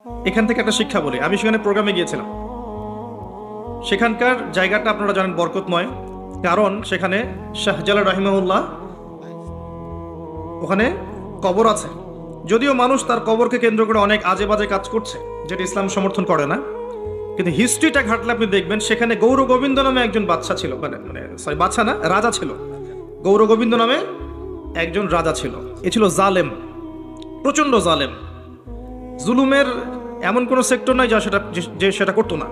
এখান থেকে একটা শিক্ষা বলি। আমি সেখানে প্রোগ্রামে গিয়েছিলাম। সেখানকার জায়গাটা আপনারা জানেন বরকতময়, কারণ সেখানে শাহজালাল রাহিমাহুল্লাহ ওখানে কবর আছে। যদিও মানুষ তার কবরকে কেন্দ্র করে অনেক আজে বাজে কাজ করছে, যেটা ইসলাম সমর্থন করে না, কিন্তু হিস্ট্রিটা ঘাটলে আপনি দেখবেন সেখানে গৌর গোবিন্দ নামে একজন বাদশা ছিল, সরি বাদশা না, রাজা ছিল। গৌর গোবিন্দ নামে একজন রাজা ছিল। এ ছিল জালেম, প্রচন্ড জালেম। জুলুমের এমন কোনো সেক্টর নাই যে সেটা করতো না।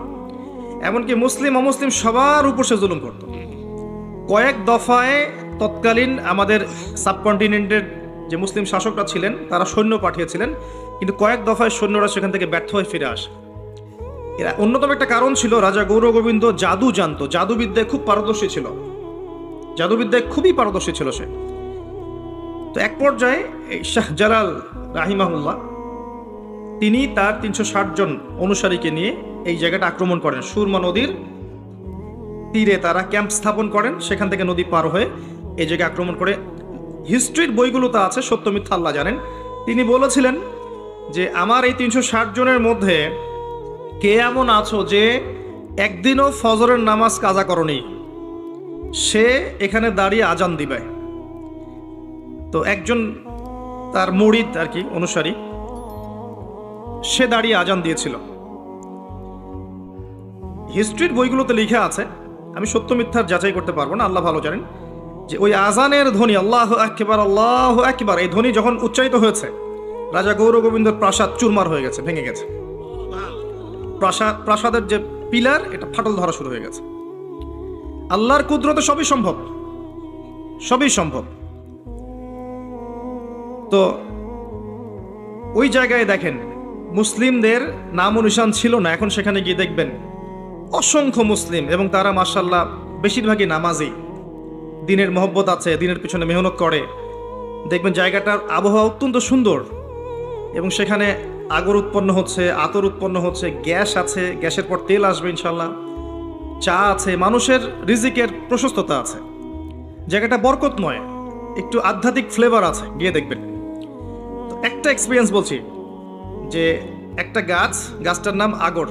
এমনকি মুসলিম অমুসলিম সবার উপর সে জুলুম করত। কয়েক দফায় তৎকালীন আমাদের সাবকন্টিনেন্টের যে মুসলিম শাসকরা ছিলেন তারা সৈন্য পাঠিয়েছিলেন, কিন্তু কয়েক দফায় সৈন্যরা সেখান থেকে ব্যর্থ হয়ে ফিরে আসে। এরা অন্যতম একটা কারণ ছিল রাজা গৌর গোবিন্দ জাদু জানতো, জাদুবিদ্যায় খুব পারদর্শী ছিল, জাদুবিদ্যায় খুবই পারদর্শী ছিল সে। তো এক পর্যায়ে এই শাহজালাল রাহিমাহুল্লাহ তিনি তার ৩৬০ জন অনুসারীকে নিয়ে এই জায়গাটা আক্রমণ করেন। সুরমা নদীর তীরে তারা ক্যাম্প স্থাপন করেন, সেখান থেকে নদী পার হয়ে এই জায়গায় আক্রমণ করে। হিস্ট্রির বইগুলোতে আছে, সত্য মিথ্যা আল্লাহ জানেন। তিনি বলেছিলেন যে আমার এই ৩৬০ জনের মধ্যে কে এমন আছো যে একদিনও ফজরের নামাজ কাজা করনি, সে এখানে দাঁড়িয়ে আজান দিবে। তো একজন তার মুরিদ আর কি, অনুসারী, সে দাঁড়িয়ে আজান দিয়েছিল। হিস্ট্রির বইগুলোতে লিখে আছে, আমি সত্য মিথ্যার যাচাই করতে পারবো না, আল্লাহ ভালো জানেন, যে ওই আজানের ধ্বনি আল্লাহু আকবার আল্লাহু আকবার, এই ধ্বনি যখন উচ্চারিত হয়েছে রাজা গৌর গোবিন্দের প্রাসাদ চুরমার হয়ে গেছে, ভেঙে গেছে। প্রাসাদের যে পিলার এটা ফাটল ধরা শুরু হয়ে গেছে। আল্লাহর কুদরতে সবই সম্ভব, সবই সম্ভব। তো ওই জায়গায় দেখেন মুসলিমদের নাম নিশান ছিল না। এখন সেখানে গিয়ে দেখবেন অসংখ্য মুসলিম, এবং তারা মাশাআল্লাহ বেশিরভাগই নামাজি, দিনের মহব্বত আছে, দিনের পিছনে মেহনত করে। দেখবেন জায়গাটার আবহাওয়া অত্যন্ত সুন্দর, এবং সেখানে আগর উৎপন্ন হচ্ছে, আতর উৎপন্ন হচ্ছে, গ্যাস আছে, গ্যাসের পর তেল আসবে ইনশাল্লাহ, চা আছে, মানুষের রিজিকের প্রশস্ততা আছে। জায়গাটা বরকতময়, একটু আধ্যাত্মিক ফ্লেভার আছে, গিয়ে দেখবেন। তো একটা এক্সপিরিয়েন্স বলছি, যে একটা গাছটার নাম আগর।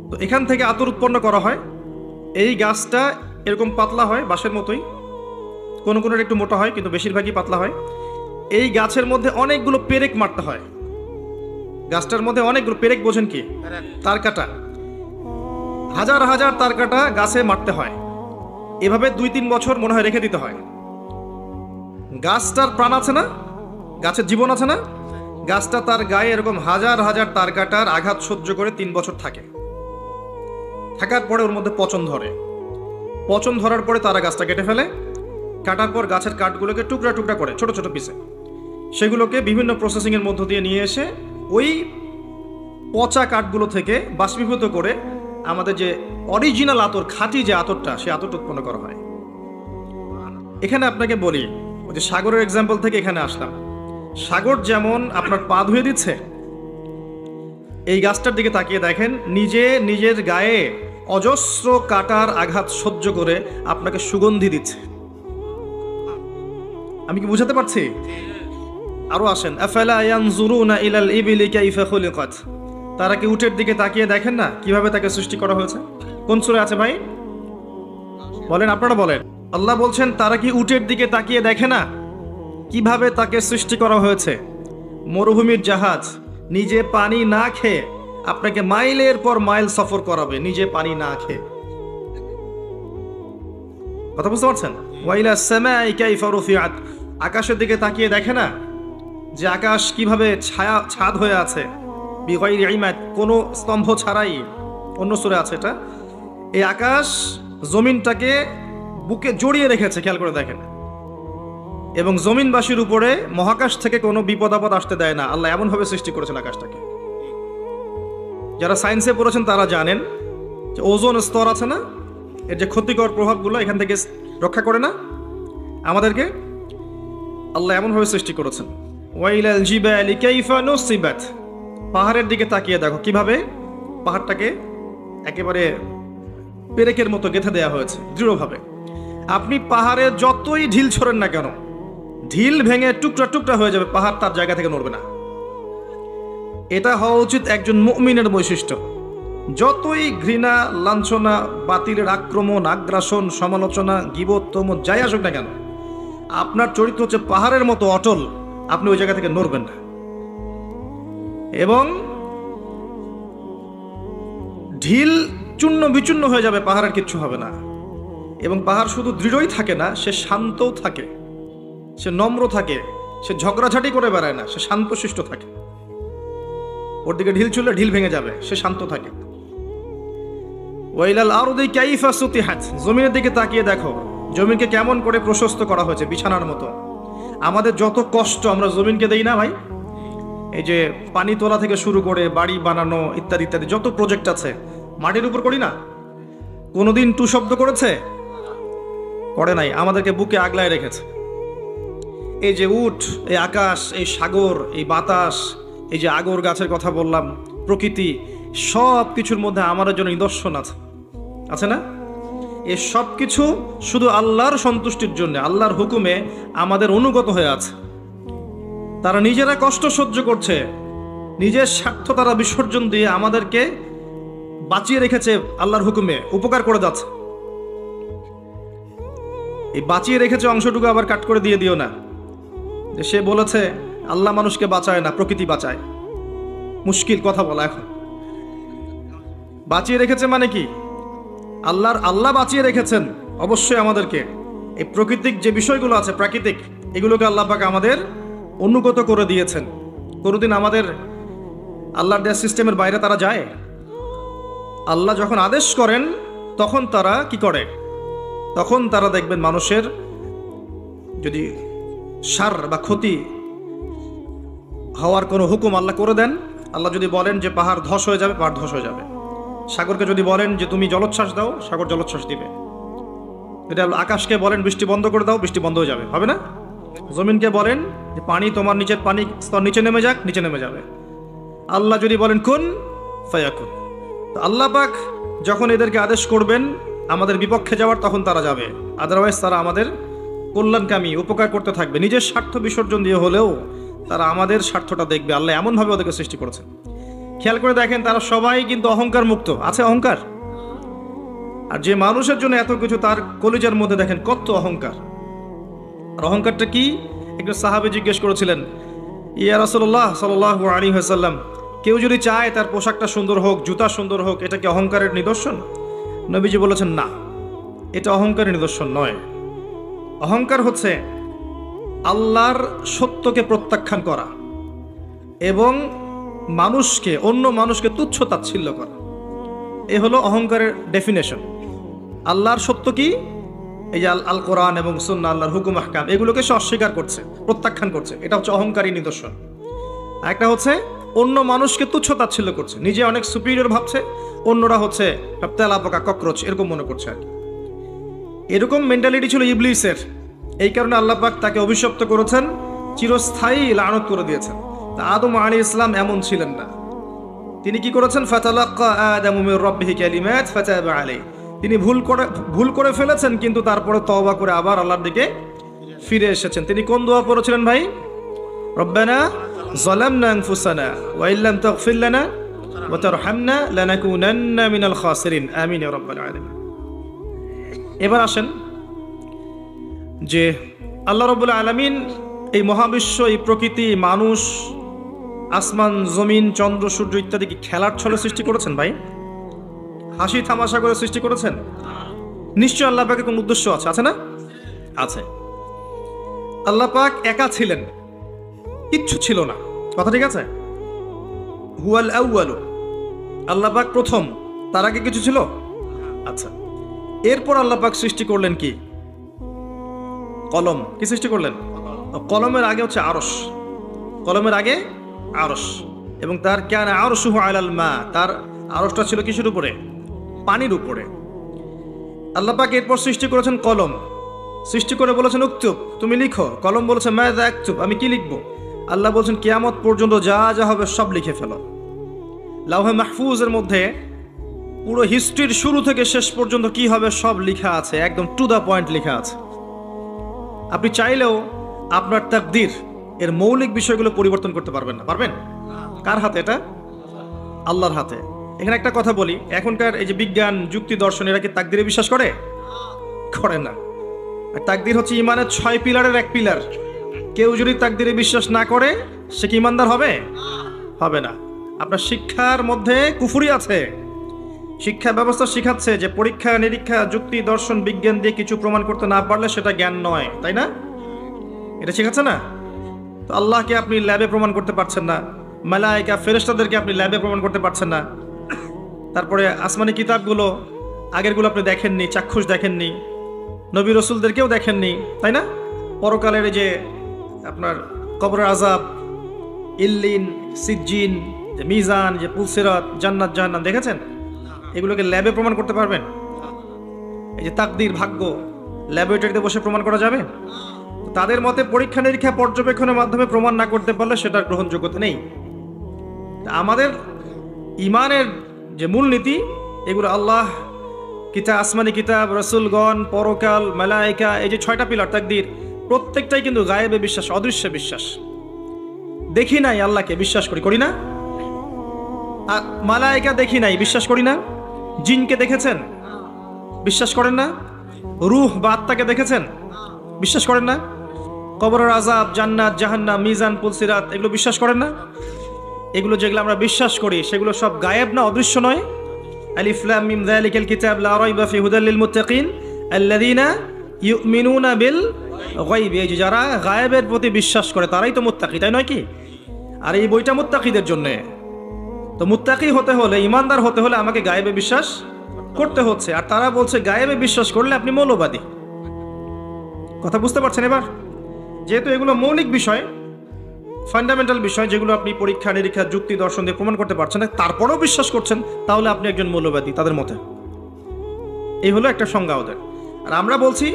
তো এখান থেকে আতর উৎপন্ন করা হয়। এই গাছটা এরকম পাতলা হয় বাঁশের মতোই, কোনো কোনো একটু মোটা হয়, কিন্তু বেশিরভাগই পাতলা হয়। এই গাছের মধ্যে অনেকগুলো পেরেক মারতে হয়। গাছটার মধ্যে অনেকগুলো পেরেক, বোঝেন কি? তার কাটা, হাজার হাজার তার কাটা গাছে মারতে হয়। এভাবে ২-৩ বছর মনে হয় রেখে দিতে হয়। গাছটার প্রাণ আছে না, গাছের জীবন আছে না, গাছটা তার গায়ে এরকম হাজার হাজার তার কাটার আঘাত সহ্য করে ৩ বছর থাকে। থাকার পরে ওর মধ্যে পচন ধরে। পচন ধরার পরে তারা গাছটা কেটে ফেলে। কাটার পর গাছের কাঠগুলোকে টুকরা টুকরা করে, ছোট ছোট পিসে, সেগুলোকে বিভিন্ন প্রসেসিংয়ের মধ্য দিয়ে নিয়ে এসে ওই পচা কাঠগুলো থেকে বাষ্পীভূত করে আমাদের যে অরিজিনাল আতর, খাঁটি যে আতরটা, সেই আতরটা উৎপন্ন করা হয়। এখানে আপনাকে বলি, ওই যে সাগরের এক্সাম্পল থেকে এখানে আসলাম। সাগর যেমন আপনার পা ধুয়ে দিচ্ছে, এই গাছটার দিকে তাকিয়ে দেখেন, নিজের গায়ে অজস্র কাটার আঘাত সহ্য করে আপনাকে সুগন্ধি দিচ্ছে। আমি কি বুঝাতে পারছি? আরো আসেন, আফালা ইয়ানজুরুনা ইলাল ইবিলি কাইফা খুলিকাত, তারা কি উটের দিকে তাকিয়ে দেখেন না কিভাবে তাকে সৃষ্টি করা হয়েছে? কোন সূরা আছে ভাই? বলেন, আপনারা বলেন। আল্লাহ বলছেন তারা কি উটের দিকে তাকিয়ে দেখে না কিভাবে তাকে সৃষ্টি করা হয়েছে? মরুভূমির জাহাজ নিজে পানি না খেয়ে আপনাকে মাইলের পর মাইল সফর করাবে, নিজে পানি না খেয়ে। কথা বুঝতে পারছেন? ওয়াইলা সামাই কাইফা রুফিআত, আকাশের দিকে তাকিয়ে দেখে না যে আকাশ কিভাবে ছাদ হয়ে আছে, বিগাইরি ইমাদ, কোনো স্তম্ভ ছাড়াই। অন্য সূরা আছে এটা। এই আকাশ জমিনটাকে বুকে জড়িয়ে রেখেছে, খেয়াল করে দেখেন। এবং জমিনবাসীর উপরে মহাকাশ থেকে কোনো বিপদ আপদ আসতে দেয় না। আল্লাহ এমনভাবে সৃষ্টি করেছেন আকাশটাকে। যারা সায়েন্সে পড়েছেন তারা জানেন যে ওজোন স্তর আছে না, এর যে ক্ষতিকর প্রভাবগুলো এখান থেকে রক্ষা করে না আমাদেরকে, আল্লাহ এমনভাবে সৃষ্টি করেছেন। ওয়াইলাল জিবালি কাইফা নুসিবাত, পাহাড়ের দিকে তাকিয়ে দেখো কিভাবে পাহাড়টাকে একেবারে পেরেকের মতো গেঁথে দেওয়া হয়েছে দৃঢ়ভাবে। আপনি পাহাড়ে যতই ঢিল ছড়েন না কেন, ঢিল ভেঙে টুকরা টুকরা হয়ে যাবে, পাহাড় তার জায়গা থেকে নড়বে না। এটা হওয়া উচিত একজন মুমিনের বৈশিষ্ট্য। যতই ঘৃণা, লাঞ্ছনা, বাতিলের আক্রমণ, আগ্রাসন, সমালোচনা, গীবত, তমত যাই আসুক না কেন, আপনার চরিত্র হচ্ছে পাহাড়ের মতো অটল, আপনি ওই জায়গা থেকে নড়বেন না। এবং ঢিল চূর্ণ বিচূর্ণ হয়ে যাবে, পাহাড়ের কিচ্ছু হবে না। এবং পাহাড় শুধু দৃঢ়ই থাকে না, সে শান্তও থাকে, সে নম্র থাকে, সে ঝগড়াঝাটি করে বেড়ায় না, সে শান্তশিষ্ট থাকে। ওর দিকে ঢিল ছুড়লে ঢিল ভেঙে যাবে, সে শান্ত থাকে। ওয়াইলাল আরদি কাইফা সুতিহাত, জমিনের দিকে তাকিয়ে দেখো জমিনকে কেমন করে প্রশস্ত করা হয়েছে, বিছানার মতো। আমাদের যত কষ্ট আমরা জমিনকে দেই না ভাই, এই যে পানি তোলা থেকে শুরু করে বাড়ি বানানো ইত্যাদি ইত্যাদি যত প্রজেক্ট আছে, মাটির উপর করি না? কোনোদিন টু শব্দ করেছে? করে নাই, আমাদেরকে বুকে আগলায় রেখেছে। এই যে উট, এই আকাশ, এই সাগর, এই বাতাস, এই যে আগর গাছের কথা বললাম, প্রকৃতি, সব কিছুর মধ্যে আমাদের জন্য নিদর্শন আছে, আছে না? এই সব কিছু শুধু আল্লাহর সন্তুষ্টির জন্য, আল্লাহর হুকুমে আমাদের অনুগত হয়ে আছে। তারা নিজেরা কষ্ট সহ্য করছে, নিজের স্বার্থ তারা বিসর্জন দিয়ে আমাদেরকে বাঁচিয়ে রেখেছে, আল্লাহর হুকুমে উপকার করে যাচ্ছে। এই বাঁচিয়ে রেখেছে অংশটুকু আবার কাট করে দিয়ে দিও না যে সে বলেছে আল্লাহ মানুষকে বাঁচায় না, প্রকৃতি বাঁচায়। মুশকিল কথা বলা। এখন বাঁচিয়ে রেখেছে মানে কি? আল্লাহ বাঁচিয়ে রেখেছেন অবশ্যই আমাদেরকে। এই প্রাকৃতিক যে বিষয়গুলো আছে, প্রাকৃতিক, এগুলোকে আল্লাহ পাক আমাদের অনুগত করে দিয়েছেন। কোনোদিন আমাদের আল্লাহর দেওয়া সিস্টেমের বাইরে তারা যায়? আল্লাহ যখন আদেশ করেন তখন তারা কি করে? তখন তারা দেখবেন মানুষের যদি শার বা ক্ষতি হওয়ার কোনো হুকুম আল্লাহ করে দেন, আল্লাহ যদি বলেন যে পাহাড় ধস হয়ে যাবে, পাহাড় ধস হয়ে যাবে। সাগরকে যদি বলেন যে তুমি জলোচ্ছ্বাস দাও, সাগর জলোচ্ছ্বাস দিবে। যদি আকাশকে বলেন বৃষ্টি বন্ধ করে দাও, বৃষ্টি বন্ধ হয়ে যাবে, হবে না? জমিনকে বলেন যে পানি, তোমার নিচের পানি স্তর নিচে নেমে যাক, নিচে নেমে যাবে। আল্লাহ যদি বলেন কুন ফায়াকুন। তো আল্লাহ পাক যখন এদেরকে আদেশ করবেন আমাদের বিপক্ষে যাওয়ার, তখন তারা যাবে। আদারওয়াইজ তারা আমাদের কল্যাণকামী, উপকার করতে থাকবে। নিজের স্বার্থ বিসর্জন দিয়ে হলেও তারা আমাদের স্বার্থটা দেখবে। আল্লাহ এমনভাবে ওদেরকে সৃষ্টি করেছেন। খেয়াল করে দেখেন, তারা সবাই কিন্তু অহংকার মুক্ত। আছে অহংকার? আর যে মানুষের জন্য এত কিছু, তার কলিজার মধ্যে দেখেন কত অহংকার। আর অহংকারটা কি? একটু সাহাবী জিজ্ঞেস করেছিলেন, ইয়া রাসূলুল্লাহ সাল্লাল্লাহু আলাইহি ওয়াসাল্লাম, কেউ যদি চায় তার পোশাকটা সুন্দর হোক, জুতা সুন্দর হোক, এটা কি অহংকারের নিদর্শন? নবীজি বলেছেন, না, এটা অহংকারের নিদর্শন নয়। অহংকার হচ্ছে আল্লাহর সত্যকে প্রত্যাখ্যান করা এবং মানুষকে, অন্য মানুষকে তুচ্ছ তাচ্ছিল্য করা। এ হলো অহংকারের ডেফিনেশন। আল্লাহর সত্য কি? এই যে আল কোরআন এবং সুন্নাহ, আল্লাহর হুকুম আহকাম, এগুলোকে সে অস্বীকার করছে, প্রত্যাখ্যান করছে। এটা হচ্ছে অহংকারী নিদর্শন। একটা হচ্ছে অন্য মানুষকে তুচ্ছ তাচ্ছিল্য করছে, নিজে অনেক সুপিরিয়র ভাবছে, অন্যরা হচ্ছে তেলা পোকা, ককরোচ এরকম মনে করছে আর কি। এরকম মেন্টালিটি ছিল ইবলিসের। এই কারণে আল্লাহ পাক তাকে অভিশপ্ত করেছেন, চিরস্থায়ী লানত করে দিয়েছেন। আদম আলাইহিস সালাম এমন ছিলেন না। তিনি কি করেছেন? ফাতালাক্কা আদামু মির রাব্বিহি কালিমাত ফাতাবা আলাইহি। তিনি ভুল করে ফেলেছেন, কিন্তু তারপরে তওবা করে আবার আল্লাহর দিকে ফিরে এসেছেন। তিনি কোন দোয়া পড়েছিলেন ভাই? রব্বানা যালামনা আনফুসানা ওয়া ইল্লাম তাগফির লানা ওয়া তারহামনা লানাকুনান্না মিনাল খাসিরিন। আমিন ইয়া রাব্বাল আলামিন। এবার আসেন যে আল্লাহ রাব্বুল আলামিন এই মহাবিশ্ব, এই প্রকৃতি, মানুষ, আসমান, জমিন, চন্দ্র, সূর্য ইত্যাদি কি খেলার ছলে সৃষ্টি করেছেন ভাই? হাসি তামাশা করে সৃষ্টি করেছেন? নিশ্চয় আল্লাহ পাকের কোন উদ্দেশ্য আছে, আছে না? আছে। আল্লাহ পাক একা ছিলেন, কিচ্ছু ছিল না, কথা ঠিক আছে? হুয়াল আউয়ালু, আল্লাহ পাক প্রথম, তার আগে কিছু ছিল? আচ্ছা। এরপর আল্লাহ পাক সৃষ্টি করলেন কি? কলম। কি সৃষ্টি করলেন? কলমের আগে হচ্ছে আরশ। কলমের আগে আরশ, এবং তার কানা আরশুহু আলাল মা, তার আরশটা ছিল কিসের উপরে? পানির উপরে। আল্লাহ পাক এরপর সৃষ্টি করেছেন কলম। সৃষ্টি করে বলেছেন উকতুব, তুমি লিখো। কলম বলেছে মাযা আকতুব, আমি কি লিখবো? আল্লাহ বলছেন কিয়ামত পর্যন্ত যা যা হবে সব লিখে ফেলো। লাওহে মাহফুজের মধ্যে পুরো হিস্ট্রির শুরু থেকে শেষ পর্যন্ত কি হবে সব লেখা আছে, একদম টু দ্য পয়েন্ট লেখা আছে। আপনি চাইলেও আপনার তাকদীর, এর মৌলিক বিষয়গুলো পরিবর্তন করতে পারবেন না। পারবেন? কার হাতে এটা? আল্লাহর হাতে। এখানে একটা কথা বলি, এখনকার এই যে বিজ্ঞান যুক্তি দর্শন, এরা কি তাকদিরে বিশ্বাস করে? করে না। আর তাকদির হচ্ছে ইমানের 6 পিলারের এক পিলার। কেউ যদি তাকদিরে বিশ্বাস না করে সে কি ইমানদার হবে? হবে না। আপনার শিক্ষার মধ্যে কুফরি আছে। শিক্ষা ব্যবস্থা শিখাচ্ছে যে পরীক্ষা নিরীক্ষা যুক্তি দর্শন বিজ্ঞান দিয়ে কিছু প্রমাণ করতে না পারলে সেটা জ্ঞান নয়, তাই না? এটা শিখাচ্ছে না? তো আল্লাহকে আপনি ল্যাবে প্রমাণ করতে পারছেন না, মালায়েকা ফেরেশতাদেরকে আপনি ল্যাবে প্রমাণ করতে পারছেন না, তারপরে আসমানি কিতাবগুলো আগেরগুলো আপনি দেখেননি, চাক্ষুষ দেখেননি, নবী রসুলদেরকেও দেখেননি, তাই না? পরকালের যে আপনার কবরের আযাব, ইল্লিন, সিজ্জিন, যে মিজান, যে পুলসিরাত, জান্নাত জাহান্নাম দেখেছেন? এগুলোকে ল্যাবে প্রমাণ করতে পারবেন? এই যে তাকদির, ভাগ্য, ল্যাবরেটরিতে বসে প্রমাণ করা যাবে? তাদের মতে পরীক্ষা নিরীক্ষা পর্যবেক্ষণের মাধ্যমে প্রমাণ না করতে পারলে সেটার গ্রহণযোগ্যতা নেই। আমাদের ইমানের যে মূলনীতি, এগুলো আল্লাহ, কিতাব, আসমানি কিতাব, রসুলগণ, পরকাল, মালায়েকা, এই যে 6টা পিলার তাকদীর, প্রত্যেকটাই কিন্তু গায়েবে বিশ্বাস, অদৃশ্যে বিশ্বাস। দেখি নাই আল্লাহকে, বিশ্বাস করি না? আর মালায়েকা দেখি নাই, বিশ্বাস করি না? জিনকে দেখেছেন? বিশ্বাস করেন না? রূহ বা আত্মাকে দেখেছেন? বিশ্বাস করেন না? কবরের আযাব, জান্নাত জাহান্নাম, মিজান, পুলসিরাত, এগুলো বিশ্বাস করেন না? এগুলো যেগুলো আমরা বিশ্বাস করি সেগুলো সব গায়েব না, অদৃশ্য নয়? আলিফ লাম মিম যালিকাল কিতাব লা রাইবা ফি হুদাল লিল মুত্তাকিন আল্লাযীনা ইউমিনুনা বিল গায়ব। এই যে যারা গায়েবের প্রতি বিশ্বাস করে তারাই তো মুত্তাকি, তাই নয় কি? আর এই বইটা মুত্তাকিদের জন্য। তো মুত্তাকি হতে হলে, ইমানদার হতে হলে আমাকে গায়েবে বিশ্বাস করতে হচ্ছে। আর তারা বলছে গায়েবে বিশ্বাস করলে আপনি মৌলবাদী। কথা বুঝতে পারছেন এবার? যেহেতু এগুলো মৌলিক বিষয়, ফান্ডামেন্টাল বিষয়, যেগুলো আপনি পরীক্ষা নিরীক্ষা যুক্তি দর্শন দিয়ে প্রমাণ করতে পারছেন না, তারপরেও বিশ্বাস করছেন, তাহলে আপনি একজন মৌলবাদী তাদের মতে। এই হলো একটা সংজ্ঞা ওদের। আর আমরা বলছি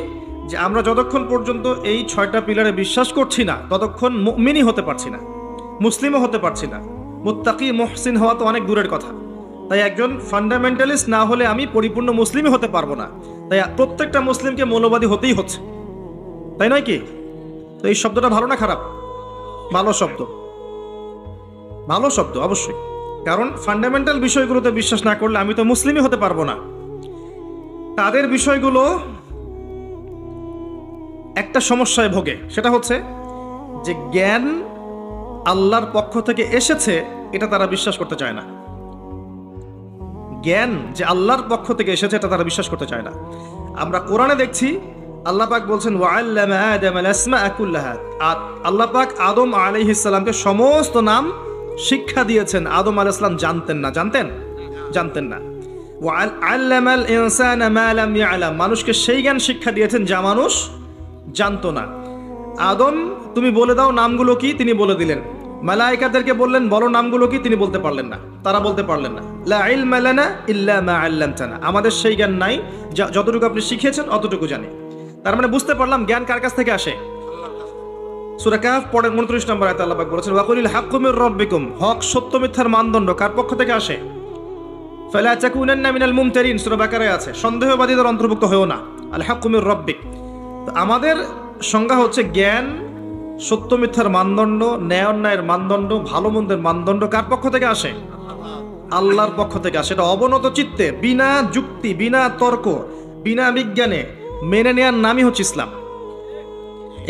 যে আমরা যতক্ষণ পর্যন্ত এই 6টা পিলারে বিশ্বাস করছি না ততক্ষণ মুমিনই হতে পারছি না, মুসলিমও হতে পারছি না। মুত্তাকি মুহসিন হওয়া তো অনেক দূরের কথা। তাই একজন ফান্ডামেন্টালিস্ট না হলে আমি পরিপূর্ণ মুসলিমই হতে পারবো না। তাই প্রত্যেকটা মুসলিমকে মৌলবাদী হতেই হচ্ছে, তাই নয় কি? তো এই শব্দটা ভালো না খারাপ? ভালো শব্দ, ভালো শব্দ অবশ্যই। কারণ ফান্ডামেন্টাল বিষয়গুলোতে বিশ্বাস না করলে আমি তো মুসলিমই হতে পারবো না। তাদের বিষয়গুলো একটা সমস্যায় ভোগে, সেটা হচ্ছে যে জ্ঞান আল্লাহর পক্ষ থেকে এসেছে এটা তারা বিশ্বাস করতে চায় না। জ্ঞান যে আল্লাহর পক্ষ থেকে এসেছে এটা তারা বিশ্বাস করতে চায় না। আমরা কোরআনে দেখছি আল্লাহ পাক বলছেন ওয়াআল্লামা আদামাল আসমাআ কুল্লাহা। আল্লাহ পাক আদম আলাইহিস সালামকে সমস্ত নাম শিক্ষা দিয়েছেন। আদম আলাইহিস সালাম জানতেন না? জানতেন না। ওয়াআল্লামাল ইনসানা মা লাম ইয়ালাম, মানুষকে সেই জ্ঞান শিক্ষা দিয়েছেন যা মানুষ জানতো না। আদম তুমি বলে দাও নামগুলো কি, তিনি বলে দিলেন। মালায়েকাদেরকে বললেন বলো নামগুলো কি, তিনি বলতে পারলেন না, তারা বলতে পারলেন না। লা ইলমা লানা ইল্লা মা আল্লামতানা, আমাদের সেই জ্ঞান নাই, যতটুকু আপনি শিখিয়েছেন অতটুকু জানি। তার মানে বুঝতে পারলাম জ্ঞান কার কাছ থেকে আসে। সূরা কাহফ পড়েন 29 নম্বর আয়াতে আল্লাহ পাক বলেছেন ওয়াকুলিল হাক্কু মির রাব্বিকুম, হক সত্য মিথ্যার মানদণ্ড কার পক্ষ থেকে আসে? ফালা তাকুনান্না মিনাল মুমতারিন, সূরা বাকারায় আছে, সন্দেহবাদীদের অন্তর্ভুক্ত হয়ো না। আল হাক্কু মির রাব্বিক। তো আমাদের সংজ্ঞা হচ্ছে জ্ঞান, সত্য মিথ্যার মানদণ্ড, ন্যায় অন্যায়ের মানদণ্ড, ভালো মন্দের মানদণ্ড কার পক্ষ থেকে আসে? আল্লাহর পক্ষ থেকে আসে। এটা অবনত চিত্তে, বিনা যুক্তি, বিনা তর্ক, বিনা বিজ্ঞানে মেনে নেওয়ার নামই হচ্ছে ইসলাম।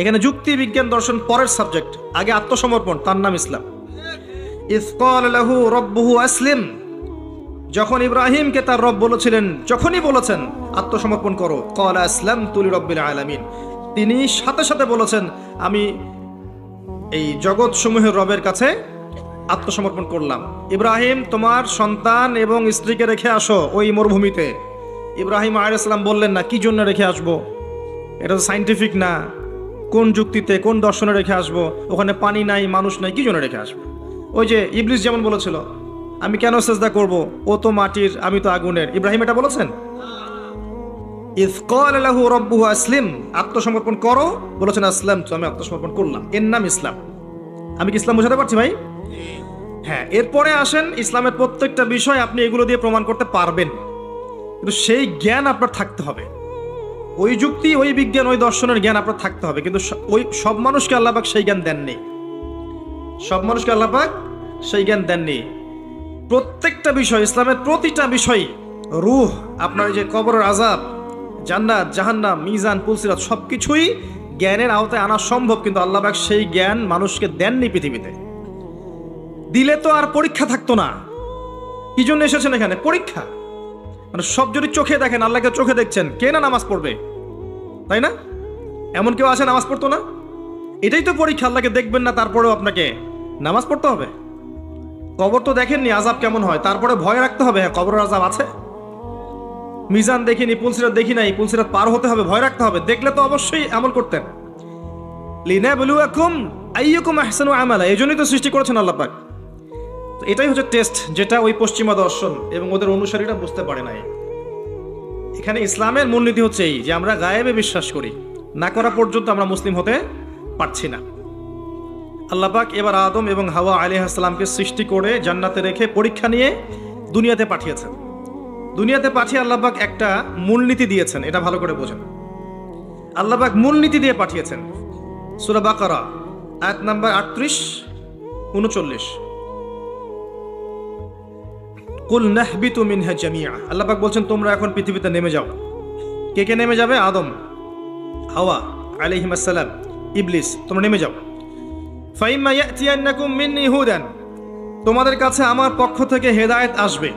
এখানে যুক্তি বিজ্ঞান দর্শন পরের সাবজেক্ট, আগে আত্মসমর্পণ, তার নাম ইসলাম। ইয ক্বালা লাহু রাব্বুহু আসলিম, যখন ইব্রাহিমকে তার রব বলেছিলেন, যখনই বলেছেন আত্মসমর্পণ করো, ক্বালা আসলামতু লিরাব্বিল আলামিন, তিনি সাথে সাথে বলেছেন আমি এই জগৎ সমূহের রবের কাছে আত্মসমর্পণ করলাম। ইব্রাহিম তোমার সন্তান এবং স্ত্রীকে রেখে আসো ওই মরুভূমিতে। ইব্রাহিম আলাইহিস সালাম বললেন না, কি জন্য রেখে আসবো, এটা তো সাইন্টিফিক না, কোন যুক্তিতে কোন দর্শনে রেখে আসবো, ওখানে পানি নাই মানুষ নাই, কি জন্য রেখে আসবো? ওই যে ইবলিস যেমন বলেছিল আমি কেন সেজদা করব, ও তো মাটির আমি তো আগুনের। ইব্রাহিম এটা বলেছেন? ইয ক্বালা লাহু রাব্বুহু আসলিম, আত্মসমর্পণ করো, বলেছেন আসলামতু, আমি আত্মসমর্পণ করলাম। এর নাম ইসলাম। আমি কি ইসলাম বোঝাতে পারছি ভাই? হ্যাঁ। এরপরে আসেন ইসলামের প্রত্যেকটা বিষয় আপনি এগুলো দিয়ে প্রমাণ করতে পারবেন, কিন্তু সেই জ্ঞান আপনার থাকতে হবে। ওই যুক্তি, ওই বিজ্ঞান, ওই দর্শনের জ্ঞান আপনার থাকতে হবে। কিন্তু ওই সব মানুষকে আল্লাহ পাক সেই জ্ঞান দেননি। সব মানুষকে আল্লাহ পাক সেই জ্ঞান দেননি। প্রত্যেকটা বিষয়, ইসলামের প্রতিটা বিষয়, রূহ, আপনার যে কবরের আযাব, জান্নাত, জাহান্নাম, মিজান, পুলসিরাত, সবকিছুই জ্ঞানের আওতায় আনা সম্ভব, কিন্তু আল্লাহ পাক সেই জ্ঞান মানুষকে দেননি পৃথিবীতে। দিলে তো আর পরীক্ষা থাকতো না। কি জন্য এসেছেন এখানে? পরীক্ষা। মানে সব যদি চোখে দেখেন, আল্লাহকে চোখে দেখছেন, কে না নামাজ পড়বে, তাই না? এমন কেউ আছে নামাজ পড়তো না? এটাই তো পরীক্ষা, আল্লাহকে দেখবেন না তারপরেও আপনাকে নামাজ পড়তে হবে। কবর তো দেখেননি আযাব কেমন হয়, তারপরে ভয় রাখতে হবে, হ্যাঁ কবরের আযাব আছে। মিজান দেখিনি, পুলসিরাত দেখি নাই, পুলসিরাত পার হতে হবে, ভয় রাখতে হবে। দেখলে তো অবশ্যই আমল করতেন। লিনাবলুয়াকুম আইয়ুকুম আহসানু আমালা, এজন্যই তো সৃষ্টি করেছেন আল্লাহ পাক। তো এটাই হচ্ছে টেস্ট, যেটা ওই পশ্চিমা দর্শন এবং ওদের অনুসারীরা বুঝতে পারে নাই। এখানে ইসলামের মূলনীতি হচ্ছে এই যে আমরা গায়েবে বিশ্বাস করি, না করা পর্যন্ত আমরা মুসলিম হতে পারছি না। আল্লাহ পাক এবার আদম এবং হাওয়া আলাইহিস সালামকে সৃষ্টি করে জান্নাতে রেখে পরীক্ষা নিয়ে দুনিয়াতে পাঠিয়েছেন। দুনিয়াতে পাঠিয়ে আল্লাহ পাক একটা মূলনীতি দিয়েছেন, এটা ভালো করে বোঝেন। আল্লাহ পাক মূলনীতি দিয়ে পাঠিয়েছেন। সূরা বাকারা আয়াত নাম্বার 38-39, কুল নাহবিতু মিনহা জামিআ, আল্লাহ পাক বলছেন তোমরা এখন পৃথিবীতে নেমে যাও। কে কে নেমে যাবে? আদম, হাওয়া আলাইহিম আসসালাম, ইবলিস, তোমরা নেমে যাও। ফাইম্মা ইয়াতিয়ান্নাকুম মিন্নী হুদান, তোমাদের কাছে আমার পক্ষ থেকে হেদায়েত আসবে।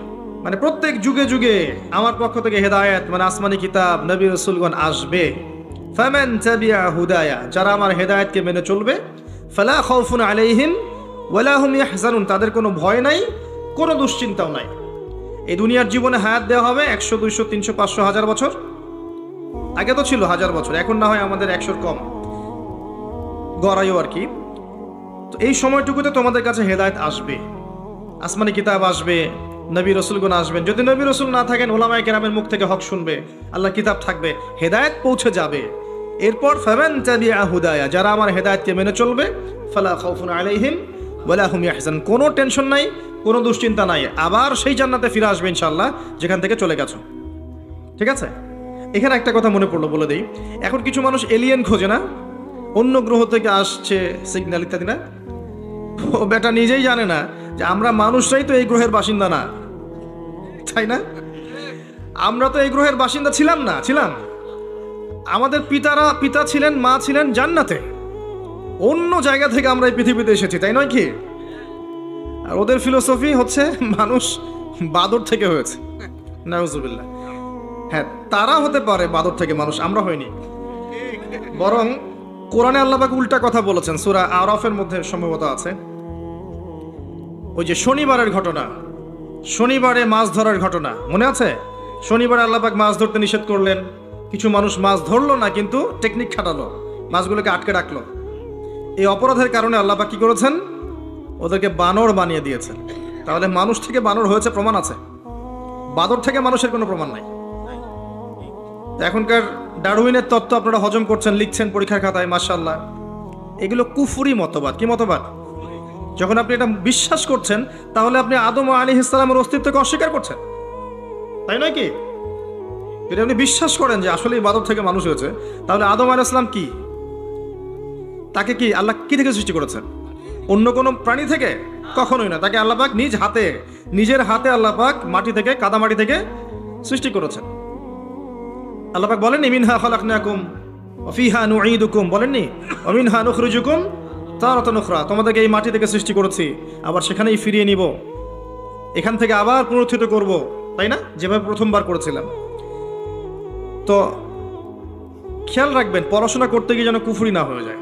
মানে প্রত্যেক যুগে যুগে আমার পক্ষ থেকে হেদায়েত, মানে আসমানি কিতাব, নবী রাসূলগণ আসবে। ফামান তাবিআ হুদায়া, যারা আমার হেদায়েতকে মেনে চলবে, ফালা খাউফুন আলাইহিম ওয়ালা হুম ইয়াহজানুন, তাদের কোনো ভয় নাই, কোনো দুশ্চিন্তাও নাই। এই দুনিয়ার জীবনে হায়াত দেওয়া হবে 100, 200, 300, 500, 1000 বছর। আগে তো ছিল 1000 বছর, এখন না হয় আমাদের 100-র কম গড়াইও আর কি। তো এই সময়টুকুতে তোমাদের কাছে হেদায়েত আসবে, আসমানি কিতাব আসবে, নবী রাসূলগণ আসবেন। যদি নবী রাসূল না থাকেন, উলামায়ে কেরামের মুখ থেকে হক শুনবে, আল্লাহর কিতাব থাকবে, হেদায়েত পৌঁছে যাবে। এরপর ফামান তাবিআ হুদায়া, যারা আমার হেদায়েতকে মেনে চলবে, ফালা খাউফুন আলাইহিম ওয়ালা হুম ইয়াহজান, কোনো টেনশন নাই, কোনো দুশ্চিন্তা নাই, আবার সেই জান্নাতে ফিরে আসবে ইনশাআল্লাহ যেখান থেকে চলে গেছো। ঠিক আছে? এখানে একটা কথা মনে পড়লো, বলে দেই। এখন কিছু মানুষ এলিয়েন খোঁজে না, অন্য গ্রহ থেকে আসছে সিগন্যাল ইত্যাদি, না? ও বেটা নিজেই জানে না যে আমরা মানুষরাই তো এই গ্রহের বাসিন্দা না, তাই না? আমরা তো এই গ্রহের বাসিন্দা ছিলাম না, ছিলাম। আমাদের পিতা ছিলেন, মা ছিলেন জান্নাতে, অন্য জায়গা থেকে আমরা এই পৃথিবীতে এসেছি, তাই নয় কি? আর ওদের ফিলোসফি হচ্ছে মানুষ বাদর থেকে হয়েছে, নাউজুবিল্লাহ। হ্যাঁ, তারা হতে পারে বাদর থেকে মানুষ, আমরা হইনি। বরং কোরআনে আল্লাহ পাক উল্টা কথা বলেছেন, সূরা আরাফের মধ্যে সম্ভবত আছে। ওই যে শনিবারের ঘটনা, শনিবারে মাছ ধরার ঘটনা মনে আছে? শনিবারে আল্লাহ পাক মাছ ধরতে নিষেধ করলেন। কিছু মানুষ মাছ ধরলো না, কিন্তু টেকনিক খাটালো, মাছগুলোকে আটকে রাখলো। এই অপরাধের কারণে আল্লাহ পাক কি করেছেন? ওদেরকে বানর বানিয়ে দিয়েছেন। তাহলে মানুষ থেকে বানর হয়েছে প্রমাণ আছে, বাদর থেকে মানুষের কোনো প্রমাণ নাই। এখনকার ডারউইনের তত্ত্ব আপনারা হজম করছেন, লিখছেন পরীক্ষার খাতায়, মাশাআল্লাহ। এগুলো কুফরি মতবাদ। কি মতবাদ? যখন আপনি এটা বিশ্বাস করছেন, তাহলে আপনি আদম আলাইহিস সালামের অস্তিত্বকে অস্বীকার করছেন, তাই নয় কি? যদি আপনি বিশ্বাস করেন যে আসলে বাদর থেকে মানুষ হয়েছে, তাহলে আদম আলাইহিস সালাম কি, তাকে কি আল্লাহ কি থেকে সৃষ্টি করেছেন? অন্য কোনো প্রাণী থেকে? কখনোই না। তাকে আল্লাহ পাক নিজ হাতে, নিজের হাতে আল্লাহ পাক মাটি থেকে, কাদা মাটি থেকে সৃষ্টি করেছেন। আল্লাহ পাক বলেননি মিনহা খালাকনাকুম ওয়া ফিহা নুঈদুকুম, বলেননি ওয়া মিনহা নুখরিজুকুম তারাতান উখরা, তোমাদেরকে এই মাটি থেকে সৃষ্টি করেছি, আবার সেখানেই ফিরিয়ে নিব, এখান থেকে আবার পুনরুত্থিত করব, তাই না? যেভাবে প্রথমবার করেছিলাম। তো খেয়াল রাখবেন, পড়াশোনা করতে গিয়ে যেন কুফরি না হয়ে যায়।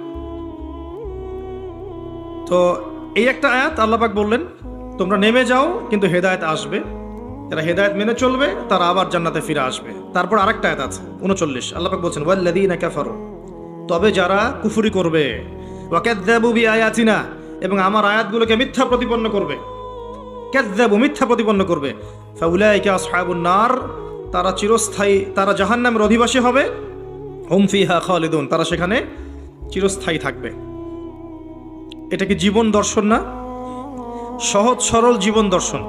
তো এই একটা আয়াত আল্লাহ পাক বললেন তোমরা নেমে যাও, কিন্তু হেদায়েত আসবে, যারা হেদায়েত মেনে চলবে তারা আবার জান্নাতে ফিরে আসবে। তারপর আরেকটা আয়াত আছে 39, আল্লাহ পাক বলছেন ওয়াল্লাযীনা কাফারু, তবে যারা কুফরি করবে, ওয়া কাযযাবু বিআয়াতিনা, এবং আমার আয়াতগুলোকে মিথ্যা প্রতিপন্ন করবে, কাযযাবু মিথ্যা প্রতিপন্ন করবে, ফাউলাইকা আসহাবুন নার, তারা চিরস্থায়ী, তারা জাহান্নামের অধিবাসী হবে, হুম ফিহা খালিদুন, তারা সেখানে চিরস্থায়ী থাকবে। এটা কি জীবন দর্শন না? সহজ সরল জীবন দর্শন।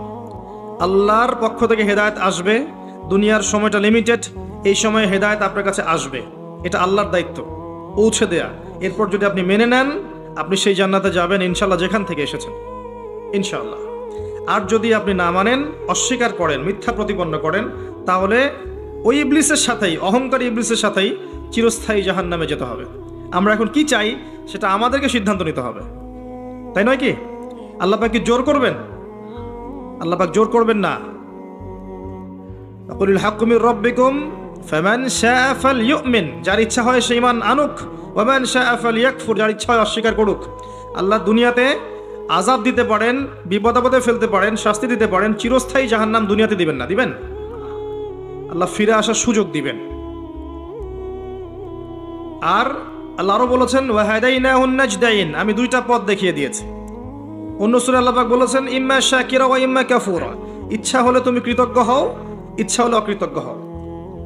আল্লাহর পক্ষ থেকে হেদায়েত আসবে, দুনিয়ার সময়টা লিমিটেড, এই সময়ে হেদায়েত আপনার কাছে আসবে, এটা আল্লাহর দায়িত্ব পৌঁছে দেয়া। এরপর যদি আপনি মেনে নেন, আপনি সেই জান্নাতে যাবেন ইনশাআল্লাহ যেখান থেকে এসেছেন। ইনশাআল্লাহ। আর যদি আপনি না মানেন, অস্বীকার করেন, মিথ্যা প্রতিপন্ন করেন, তাহলে ওই ইবলিসের সাথেই, অহংকারী ইবলিসের সাথেই চিরস্থায়ী জাহান্নামে যেতে হবে। আমরা এখন কি চাই সেটা আমাদেরকে সিদ্ধান্ত নিতে হবে, তাই নয় কি? আল্লাহ পাক কি জোর করবেন? আল্লাহ পাক জোর করবেন না। কুলিল হাক্কু মির রাব্বিকুম ফামান শাআ ফালইউমিন, যার ইচ্ছা হয় সে ঈমান আনুক, ওয়া মান শাআ ফালইয়াকফুর, যার ইচ্ছা হয় অস্বীকার করুক। আল্লাহ দুনিয়াতে আযাব দিতে পারেন, বিপদ আপদে ফেলতে পারেন, শাস্তি দিতে পারেন, চিরস্থায়ী জাহান্নাম দুনিয়াতে দিবেন না, দিবেন? আল্লাহ ফিরে আসার সুযোগ দিবেন। আর আল্লাহ আরো বলেছেন ওয়া হাদাইনাহুন নাজদাইন, আমি দুইটা পথ দেখিয়ে দিয়েছি। অন্য সূরায় আল্লাহ পাক বলেছেন ইম্মা শাকিরা ওয়া ইম্মা কাফুরা, ইচ্ছা হলে তুমি কৃতজ্ঞ হও, ইচ্ছা হলে অকৃতজ্ঞ হও।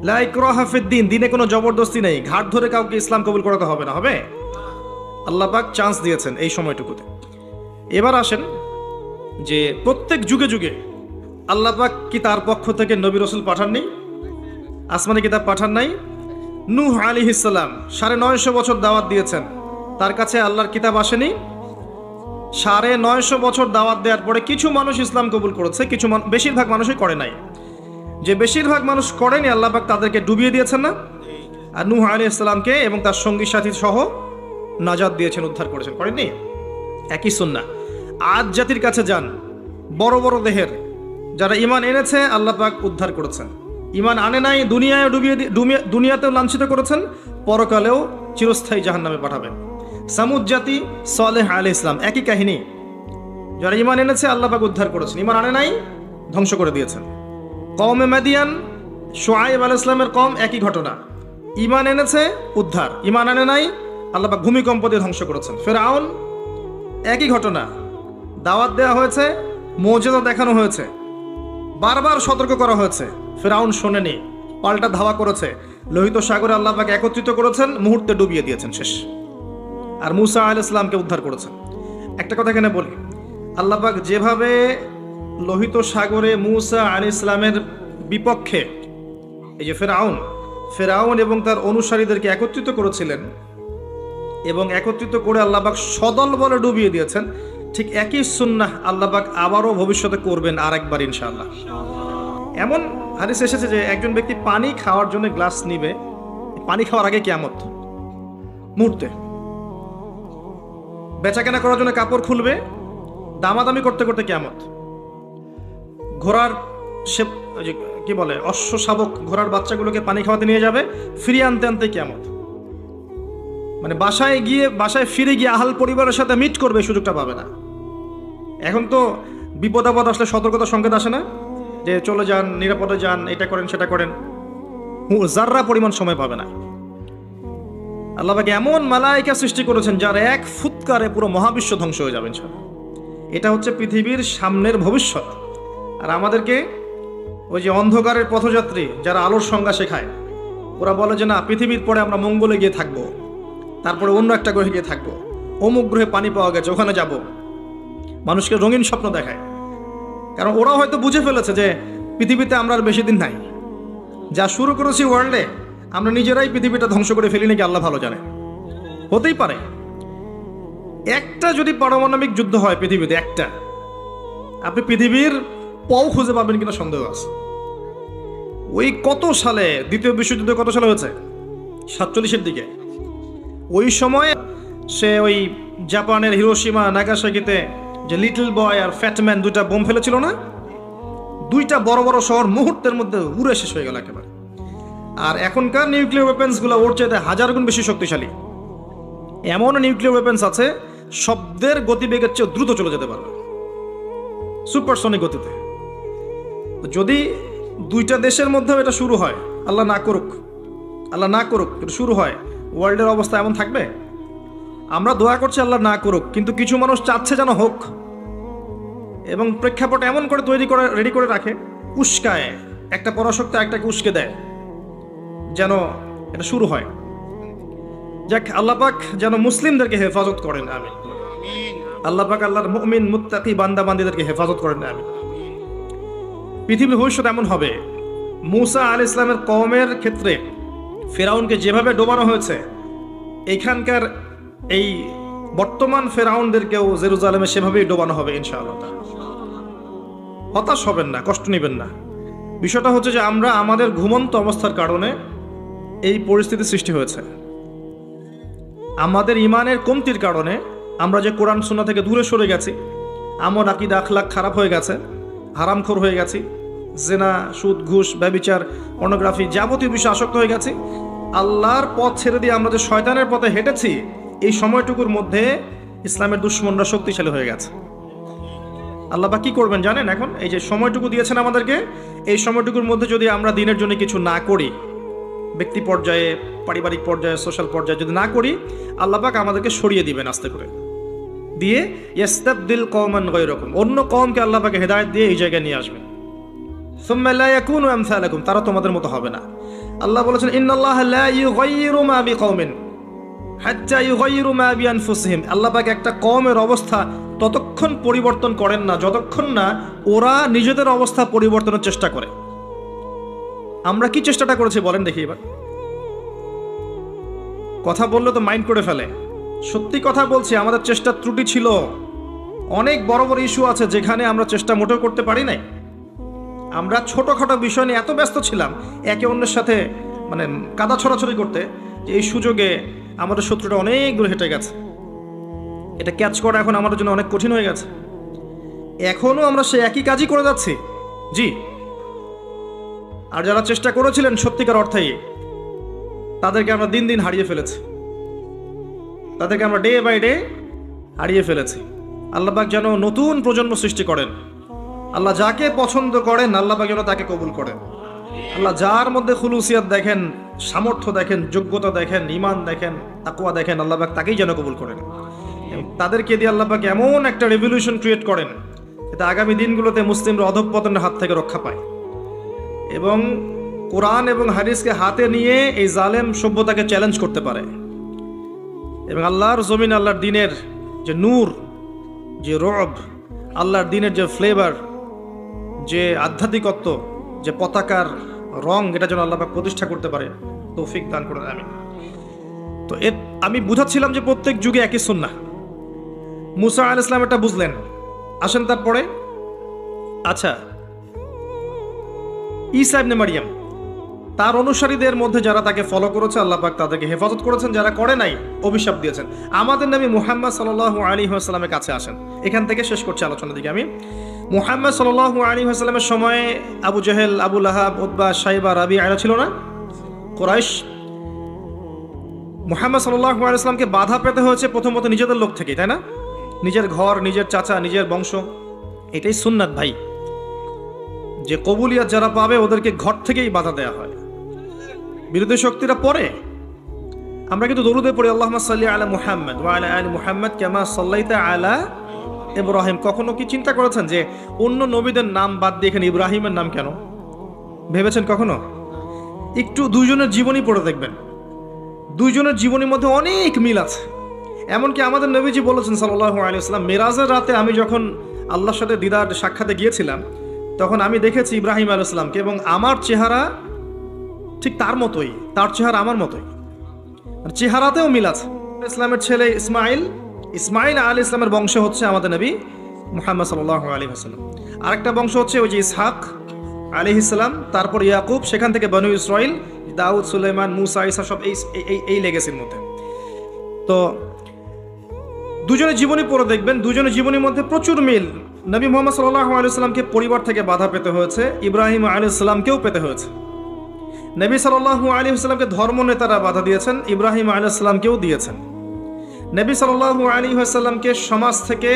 লা ইকরাহা ফিদ্দিন, দিনে কোনো জবরদস্তি নেই, ঘাট ধরে কাউকে ইসলাম কবুল করাতে হবে না, হবে? আল্লাহ পাক চান্স দিয়েছেন এই সময়টুকুতে। এবার আসেন যে প্রত্যেক যুগে যুগে আল্লাহ পাক কি তার পক্ষ থেকে নবী রাসূল পাঠাননি? আসমানি কিতাব পাঠান নাই? নূহ আলাইহিস সালাম 950 বছর দাওয়াত দিয়েছেন, তার কাছে আল্লাহর কিতাব আসেনি? 950 বছর দাওয়াত দেওয়ার পরে কিছু মানুষ ইসলাম কবুল করেছে, কিছু বেশিরভাগ মানুষই করে নাই। যে বেশিরভাগ মানুষ করেনি, আল্লাহ পাক তাদেরকে ডুবিয়ে দিয়েছেন না? আর নূহ আলাইহিস সালামকে এবং তার সঙ্গী সাথী সহ নাজাত দিয়েছেন, উদ্ধার করেছেন, করেননি? একই সুন্নাহ। আদ জাতির কাছে যান, বড় বড় দেহের যারা ঈমান এনেছে আল্লাহ পাক উদ্ধার করেছেন, ঈমান আনে নাই দুনিয়ায় দুনিয়াতেও লাঞ্ছিত করেছেন, পরকালেও চিরস্থায়ী জাহান্নামে পাঠাবেন। সামুদ জাতি, সালেহ আলাইহিস সালাম, একই কাহিনী। যারা ঈমান এনেছে আল্লাহ পাক উদ্ধার করেছেন, ঈমান আনে নাই ধ্বংস করে দিয়েছেন। কওমে মাদিয়ান, শুআয়ব আলাইহিস সালামের কওম, একই ঘটনা। ঈমান এনেছে উদ্ধার, ঈমান আনে নাই আল্লাহ পাক ভূমিকম্প দিয়ে ধ্বংস করেছেন। ফিরআউন, একই ঘটনা। দাওয়াত দেওয়া হয়েছে, মুজিজা দেখানো হয়েছে, বারবার সতর্ক করা হয়েছে, ফিরআউন শোনেনি, পাল্টা ধাওয়া করেছে, লোহিত সাগরে আল্লাহ পাক একত্রিত করেছেন, মুহূর্তে ডুবিয়ে দিয়েছেন, শেষ। আর মূসা আলাইহিস সালামকে উদ্ধার করেছেন। একটা কথা এখানে বলি, আল্লাহ পাক যেভাবে লোহিত সাগরে মূসা আলাইহিস সালামের বিপক্ষে এই যে ফেরাউন এবং তার অনুসারীদেরকে একত্রিত করেছিলেন এবং একত্রিত করে আল্লাহ পাক সদল বলে ডুবিয়ে দিয়েছেন, ঠিক একই সুন্নাহ আল্লাহ পাক আবারও ভবিষ্যতে করবেন আরেকবার ইনশাআল্লাহ। এমন হাদিস এসেছে যে একজন ব্যক্তি পানি খাওয়ার জন্য গ্লাস নিবে, পানি খাওয়ার আগে কিয়ামত মুহূর্তে। বেচাকেনা করার জন্য কাপড় খুলবে, দামাদামি করতে করতে কিয়ামত। ঘোড়ার কি বলে অশ্ব শাবক ঘোড়ার বাচ্চাগুলোকে পানি খাওয়াতে নিয়ে যাবে, ফিরিয়ে আনতে আনতে কিয়ামত। মানে বাসায় ফিরে গিয়ে আহাল পরিবারের সাথে মিট করবে, সুযোগটা পাবে না। এখন তো বিপদ আপদ আসলে সতর্কতার সংকেত আসে না, যে চলে যান, নিরাপদে যান, এটা করেন সেটা করেন, যাররা পরিমাণ সময় পাবে না। আল্লাহ পাক এমন মালায়েকা সৃষ্টি করেছেন যার এক ফুৎকারে পুরো মহাবিশ্ব ধ্বংস হয়ে যাবে ইনশাআল্লাহ। এটা হচ্ছে পৃথিবীর সামনের ভবিষ্যৎ। আর আমাদেরকে ওই যে অন্ধকারের পথযাত্রী যারা আলোর সংজ্ঞা শেখায়, ওরা বলে যে না, পৃথিবীর পরে আমরা মঙ্গলে গিয়ে থাকবো, তারপরে অন্য একটা গ্রহে গিয়ে থাকবো, অমুক গ্রহে পানি পাওয়া গেছে, ওখানে যাব। মানুষকে রঙিন স্বপ্ন দেখায়, কারণ ওরা হয়তো বুঝে ফেলেছে যে পৃথিবীতে আমরা আর বেশি দিন নাই। যা শুরু করেছি ওয়ার্ল্ডে, আমরা নিজেরাই পৃথিবীটা ধ্বংস করে ফেলি নাকি আল্লাহ ভালো জানে। হতেই পারে একটা যদি পারমাণবিক যুদ্ধ হয় পৃথিবীতে, একটা, আপনি পৃথিবীর পও খুঁজে পাবেন কিনা সন্দেহ আছে। ওই কত সালে দ্বিতীয় বিশ্বযুদ্ধ কত সালে হয়েছে? 47-এর দিকে। ওই সময় সে ওই জাপানের হিরোশিমা নাগাসাকিতে যে লিটল বয় আর ফ্যাটম্যান দুইটা বোম ফেলেছিল না, দুইটা বড় বড় শহর মুহূর্তের মধ্যে উড়ে শেষ হয়ে গেল একেবারে। আর এখনকার নিউক্লিয়ার ওয়েপেন্সগুলো ওর চাইতে 1000 গুণ বেশি শক্তিশালী। এমন নিউক্লিয়ার ওয়েপেন্স আছে শব্দের গতিবেগের চেয়ে দ্রুত চলে যেতে পারবে, সুপারসনিক গতিতে। যদি দুইটা দেশের মধ্যে এটা শুরু হয়, আল্লাহ না করুক, এটা শুরু হয়, ওয়ার্ল্ডের অবস্থা এমন থাকবে? আমরা দোয়া করছি আল্লাহ না করুক, কিন্তু কিছু মানুষ চাচ্ছে যেন হোক, এবং প্রেক্ষাপট এমন করে রেডি করে রাখে, উস্কায়, একটা পরাশক্তি একটাকে উস্কে দেয় যেন এটা শুরু হয়। যাক, আল্লাহ পাক যেন মুসলিমদেরকে হেফাজত করেন, আমিন। আল্লাহ পাক আল্লাহর মুমিন মুত্তাকি বান্দা বান্দীদেরকে হেফাজত করেন, আমিন। পৃথিবীর ভবিষ্যৎ এমন হবে, মূসা আলাইহিস সালামের কওমের ক্ষেত্রে ফেরাউনকে যেভাবে ডোবানো হয়েছে, এইখানকার এই বর্তমান ফেরাউনদেরকেও জেরুজালেমে সেভাবেই ডোবানো হবে ইনশাআল্লাহ। হতাশ হবেন না, কষ্ট নেবেন না। বিষয়টা হচ্ছে যে আমরা আমাদের ঘুমন্ত অবস্থার কারণে এই পরিস্থিতি সৃষ্টি হয়েছে। আমাদের ইমানের কমতির কারণে আমরা যে কোরআন সুন্নাহ থেকে দূরে সরে গেছি, আমল আকীদা আখলাক খারাপ হয়ে গেছে, হারামখোর হয়ে গেছি, জেনা, সুদ, ঘুষ, ব্যভিচার, পর্নোগ্রাফি যাবতীয় বিষয়ে আসক্ত হয়ে গেছি। আল্লাহর পথ ছেড়ে দিয়ে আমরা যে শয়তানের পথে হেঁটেছি, এই সময়টুকুর মধ্যে ইসলামের দুশমনরা শক্তিশালী হয়ে গেছে। আল্লাহ বা কি করবেন জানেন? এখন এই যে সময়টুকু দিয়েছেন আমাদেরকে, এই সময়টুকুর মধ্যে যদি আমরা দিনের জন্য কিছু না করি, ব্যক্তি পর্যায়ে, পারিবারিক পর্যায়ে, সোশ্যাল পর্যায়ে যদি না করি, আল্লাহ পাক আমাদেরকে সরিয়ে দিবেন আস্তে করে, দিয়ে ইয়াস্তাবদিল কওমান গায়রাকুম, অন্য কওমকে আল্লাহ পাক হেদায়েত দিয়ে এই জায়গায় নিয়ে আসবেন। সুম্মা লা ইয়াকুনু আমসালাকুম, তারা তোমাদের মতো হবে না। আল্লাহ বলেছেন ইন্নাল্লাহা লা ইউগাইয়িরু মা বিকওমিন হাত্তা ইউগাইয়িরু মা বিআনফুসিহিম। আল্লাহ পাক একটা কওমের অবস্থা ততক্ষণ পরিবর্তন করেন না যতক্ষণ না ওরা নিজেদের অবস্থা পরিবর্তনের চেষ্টা করে। আমরা কি চেষ্টাটা করেছি বলেন দেখি এবার? কথা বললে তো মাইন্ড করে ফেলে। সত্যি কথা বলছি, আমাদের চেষ্টার ত্রুটি ছিল। অনেক বড় বড় ইস্যু আছে যেখানে আমরা চেষ্টা মোটেও করতে পারি নাই। আমরা ছোটখাটো বিষয় নিয়ে এত ব্যস্ত ছিলাম একে অন্যের সাথে মানে কাদা ছড়াছড়ি করতে, যে এই সুযোগে আমাদের শত্রুটা অনেক দূর হেঁটে গেছে। এটা ক্যাচ করা এখন আমাদের জন্য অনেক কঠিন হয়ে গেছে। এখনও আমরা সে একই কাজই করে যাচ্ছি। জি, আর যারা চেষ্টা করেছিলেন সত্যিকার অর্থেই, তাদেরকে আমরা দিন দিন হারিয়ে ফেলেছি, তাদেরকে আমরা ডে বাই ডে হারিয়ে ফেলেছি। আল্লাহ পাক যেন নতুন প্রজন্ম সৃষ্টি করেন। আল্লাহ যাকে পছন্দ করেন আল্লাহ পাক যেন তাকে কবুল করেন। আল্লাহ যার মধ্যে খুলুসিয়াত দেখেন, সামর্থ্য দেখেন, যোগ্যতা দেখেন, ঈমান দেখেন, তাকওয়া দেখেন, আল্লাহ পাক তাকেই যেন কবুল করেন। তাদেরকে দিয়ে আল্লাহ পাক এমন একটা রেভলিউশন ক্রিয়েট করেন যাতে আগামী দিনগুলোতে মুসলিমরা অধঃপতনের হাত থেকে রক্ষা পায় এবং কোরআন এবং হাদিসকে হাতে নিয়ে এই জালেম সভ্যতাকে চ্যালেঞ্জ করতে পারে এবং আল্লাহর জমিন, আল্লাহর দিনের যে নূর, যে রব, আল্লাহর দিনের যে ফ্লেভার, যে আধ্যাত্মিকত্ব, যে পতাকার রং, এটা যেন আল্লাহ পাক প্রতিষ্ঠা করতে পারে, তৌফিক দান করেন আমিন। তো আমি বুঝাচ্ছিলাম যে প্রত্যেক যুগে একই সুন্নাহ। মুসা আলাইহিস সালাম এটা বুঝলেন। আসেন তারপরে, আচ্ছা, ঈসা ইবনে মারইয়াম, তার অনুসারীদের মধ্যে যারা তাকে ফলো করেছে আল্লাহ পাক তাদেরকে হেফাজত করেছেন, যারা করে নাই অভিশাপ দিয়েছেন। আমাদের নবী মুহাম্মদ সাল্লাল্লাহু আলাইহি ওয়াসাল্লামের কাছে আসেন। এখান থেকে শেষ করছি আলোচনা দিকে আমি। মুহাম্মদ সাল্লাল্লাহু আলাইহি ওয়াসাল্লামের সময়ে আবু জেহেল, আবু লাহাব, উতবা, শাইবা, রাবিআ এরা ছিল না? কুরাইশ। মুহাম্মদ সাল্লাল্লাহু আলাইহি ওয়াসাল্লামকে বাধা পেতে হয়েছে প্রথমত নিজেদের লোক থেকে, তাই না? নিজের ঘর, নিজের চাচা, নিজের বংশ। এটাই সুন্নাত ভাই, যে কবুলিয়াত যারা পাবে ওদেরকে ঘর থেকেই বাধা দেয়া হয়। বিরোধী শক্তিরা পরে। আমরা কিন্তু দরুদে পড়ি আল্লাহুম্মা সাল্লি আলা মুহাম্মদ ওয়া আলা আলি মুহাম্মদ কামা সাল্লাইতা আলা ইব্রাহিম। কখনো কি চিন্তা করেছেন যে অন্য নবীদের নাম বাদ দিয়ে এখানে ইব্রাহিমের নাম কেন? ভেবেছেন কখনো? একটু দুইজনের জীবনী পড়ে দেখবেন, দুইজনের জীবনীর মধ্যে অনেক মিল আছে। এমনকি আমাদের নবীজি বলেছেন সাল্লাল্লাহু আলাইহি ওয়াসাল্লাম, মেরাজের রাতে আমি যখন আল্লাহর সাথে দিদার সাক্ষাতে গিয়েছিলাম তখন আমি দেখেছি ইব্রাহিম আলাইহিস সালামকে এবং আমার চেহারা ঠিক তার মতোই, তার চেহারা আমার মতোই, চেহারাতেও মিল আছে। ইসলামের ছেলে ইসমাইল আলাইহিস ইসলামের বংশ হচ্ছে আমাদের নবী মুহাম্মদ সাল্লাল্লাহু আলাইহি ওয়াসাল্লাম। আরেকটা বংশ হচ্ছে ওই যে ইসহাক আলাইহিস সালাম, তারপর ইয়াকুব, সেখান থেকে বনু ইসরাইল, দাউদ, সুলাইমান, মুসা, ঈসা, সব এই লেগেসির মধ্যে। তো দুজনের জীবনী পড়ে দেখবেন, দুজনের জীবনীর মধ্যে প্রচুর মিল। নবী মুহাম্মদ সাল্লাল্লাহু আলাইহি ওয়াসাল্লামকে পরিবার থেকে বাধা পেতে হয়েছে, ইব্রাহিম আলাইহিস সালামকেও পেতে হয়েছে। নবী সাল্লাল্লাহু আলাইহি ওয়াসাল্লামকে ধর্ম নেতারা বাধা দিয়েছেন, ইব্রাহিম আলাইহিস সালামকেও দিয়েছেন। নবী সাল্লাল্লাহু আলাইহি ওয়াসাল্লামকে সমাজ থেকে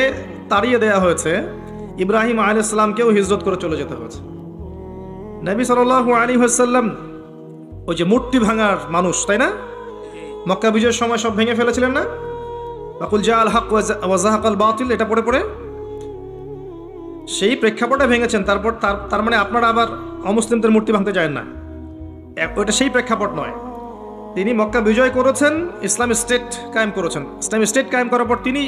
তাড়িয়ে দেওয়া হয়েছে, ইব্রাহিম আলাইহিস সালামকেও হিজরত করে চলে যেতে হয়েছে। নবী সাল্লাল্লাহু আলাইহি ওয়াসাল্লাম ওই যে মূর্তি ভাঙার মানুষ, তাই না? মক্কা বিজয়ের সময় সব ভেঙে ফেলেছিলেন না? ওয়াকুল জাআল হক ওয়া যাহাকাল বাতিল, এটা পড়ে পড়ে সেই প্রেক্ষাপটে ভেঙেছেন। তারপর তার মানে আপনারা আবার অমুসলিমদের মূর্তি ভাঙতে যায় না, ওটা সেই প্রেক্ষাপট নয়। তিনি মক্কা বিজয় করেছেন, ইসলামিক স্টেট কায়েম করেছেন। ইসলামিক স্টেট কায়েম করার পর তিনি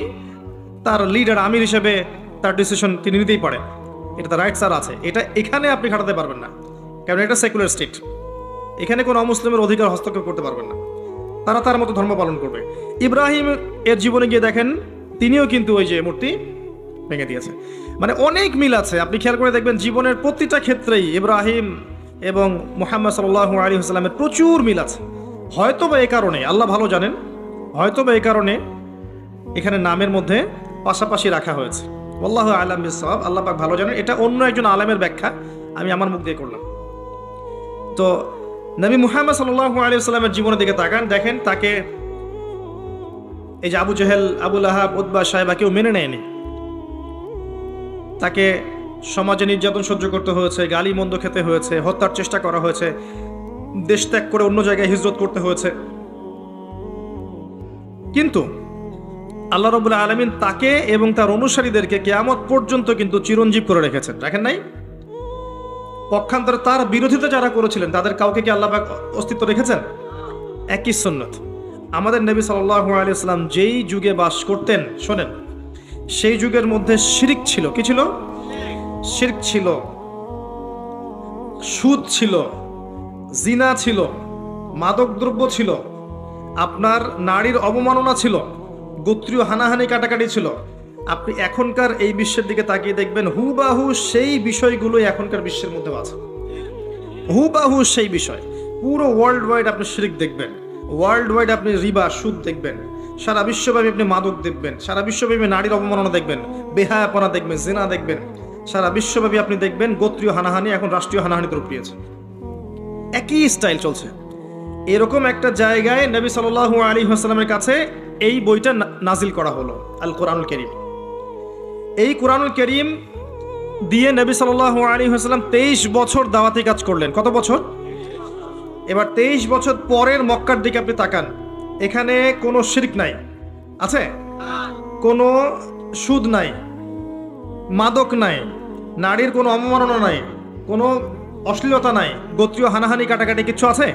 তার লিডার, আমির হিসেবে তার ডিসিশন তিনি নিতেই পারেন, এটা তার রাইটস আর আছে। এটা এখানে আপনি খাটাতে পারবেন না, কারণ এটা সেকুলার স্টেট। এখানে কোনো অমুসলিমের অধিকার হস্তক্ষেপ করতে পারবেন না। তারা তার মতো ধর্ম পালন করবে। ইব্রাহিম এর জীবনে গিয়ে দেখেন তিনিও কিন্তু ওই যে মূর্তি ভেঙে দিয়েছে। মানে অনেক মিল আছে, আপনি খেয়াল করে দেখবেন জীবনের প্রতিটা ক্ষেত্রেই ইব্রাহিম এবং মুহাম্মদ সাল্লাল্লাহু আলাইহি ওয়াসাল্লামের প্রচুর মিল আছে। হয়তো বা এই কারণে, আল্লাহ ভালো জানেন, হয়তো বা এই কারণে এখানে নামের মধ্যে পাশাপাশি রাখা হয়েছে। আল্লাহু আ'লাম বিস-সাওয়াব, আল্লাহ পাক ভালো জানেন। এটা অন্য একজন আলেমের ব্যাখ্যা, আমি আমার মুখ দিয়ে করলাম। তো নবী মুহাম্মদ সাল্লাল্লাহু আলাইহি ওয়াসাল্লামের জীবনের দিকে তাকান, দেখেন তাকে এই যে আবু জেহেল, আবু লাহাব, উতবা, সাইবা কেউ মেনে নেয়নি। তাকে সমাজে নির্যাতন সহ্য করতে হয়েছে, গালি মন্দ খেতে হয়েছে, হত্যার চেষ্টা করা হয়েছে, দেশ ত্যাগ করে অন্য জায়গায় হিজরত করতে হয়েছে। কিন্তু আল্লাহ রাব্বুল আলামিন তাকে এবং তার অনুসারীদেরকে কিয়ামত পর্যন্ত কিন্তু চিরঞ্জীব করে রেখেছেন, রাখেন নাই? পক্ষান্তরে তার বিরোধিতা যারা করেছিলেন তাদের কাউকে কি আল্লাহ পাক অস্তিত্ব রেখেছেন? একই সুন্নাত। আমাদের নবী সাল্লাল্লাহু আলাইহি ওয়াসাল্লাম যেই যুগে বাস করতেন, শোনেন, সেই যুগের মধ্যে শিরক ছিল। কি ছিল? শিরক ছিল, সুদ ছিল, জিনা ছিল, মাদকদ্রব্য ছিল, আপনার নারীর অবমাননা ছিল, গোত্রীয় হানাহানি কাটাকাটি ছিল। আপনি এখনকার এই বিশ্বের দিকে তাকিয়ে দেখবেন হুবাহু সেই বিষয়গুলো এখনকার বিশ্বের মধ্যে আছে, হুবাহু সেই বিষয়। পুরো ওয়ার্ল্ড ওয়াইড আপনি শিরক দেখবেন, ওয়ার্ল্ড ওয়াইড আপনি রিবা, সুদ দেখবেন, সারা বিশ্বব্যাপী আপনি মাদক দেখবেন, সারা বিশ্বব্যাপী নারীর অবমাননা দেখবেন, বেহায়াপনা দেখবেন, জিনা দেখবেন, সারা বিশ্বব্যাপী আপনি দেখবেন গোত্রীয় হানাহানি এখন রাষ্ট্রীয় হানাহানিতে রূপ নিয়েছে। একই স্টাইল চলছে। এরকম একটা জায়গায় নবী সাল্লাল্লাহু আলাইহি ওয়াসাল্লামের কাছে এই বইটা নাজিল করা হলো, আল কোরআনুল কারীম। এই কোরআনুল কারীম দিয়ে নবী সাল্লাল্লাহু আলাইহি ওয়াসাল্লাম 23 বছর দাওয়াতি কাজ করলেন। কত বছর? এবার 23 বছর পরের মক্কার দিকে আপনি তাকান, এখানে কোনো শিরক নাই, আছে? কোনো সুদ নাই, মাদক নাই, নারীর কোনো অবমাননা নাই, কোনো অশ্লীলতা নাই, গোত্রীয় হানাহানি কাটাকাটি কিচ্ছু আছে?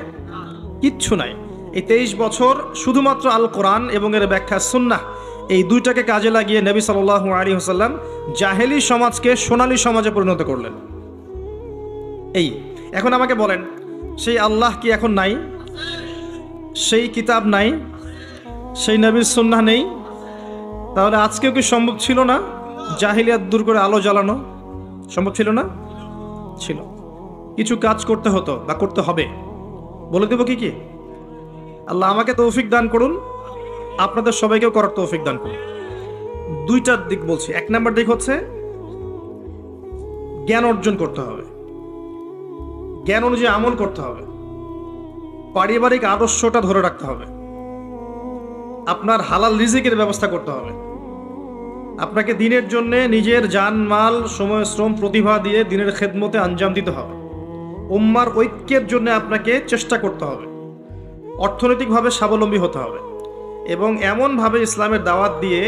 কিচ্ছু নাই। এই 23 বছর শুধুমাত্র আল কোরআন এবং এর ব্যাখ্যা সুন্নাহ, এই দুইটাকে কাজে লাগিয়ে নবী সাল্লাল্লাহু আলাইহি ওয়াসাল্লাম জাহেলি সমাজকে সোনালী সমাজে পরিণত করলেন। এই এখন আমাকে বলেন, সেই আল্লাহ কি এখন নাই? সেই কিতাব নাই? সেই নবীর সুন্নাহ নেই? তাহলে আজকেও কি সম্ভব ছিল না জাহিলিয়াত দূর করে আলো জ্বালানো? সম্ভব ছিল না? ছিল। কিছু কাজ করতে হতো বা করতে হবে, বলে দেব কি কি? আল্লাহ আমাকে তৌফিক দান করুন, আপনাদের সবাইকেও করার তৌফিক দান করুন। দুইটার দিক বলছি। এক নাম্বার দিক হচ্ছে জ্ঞান অর্জন করতে হবে, জ্ঞান অনুযায়ী আমল করতে হবে, পারিবারিক আদর্শটা ধরে রাখতে হবে, আপনার হালাল রিজিকের ব্যবস্থা করতে হবে, আপনাকে দিনের জন্য নিজের জান মাল সময় শ্রম প্রতিভা দিয়ে দিনের খেদমতে আঞ্জাম দিতে হবে, উম্মার ঐক্যের জন্য আপনাকে চেষ্টা করতে হবে, অর্থনৈতিকভাবে স্বাবলম্বী হতে হবে এবং এমনভাবে ইসলামের দাওয়াত দিয়ে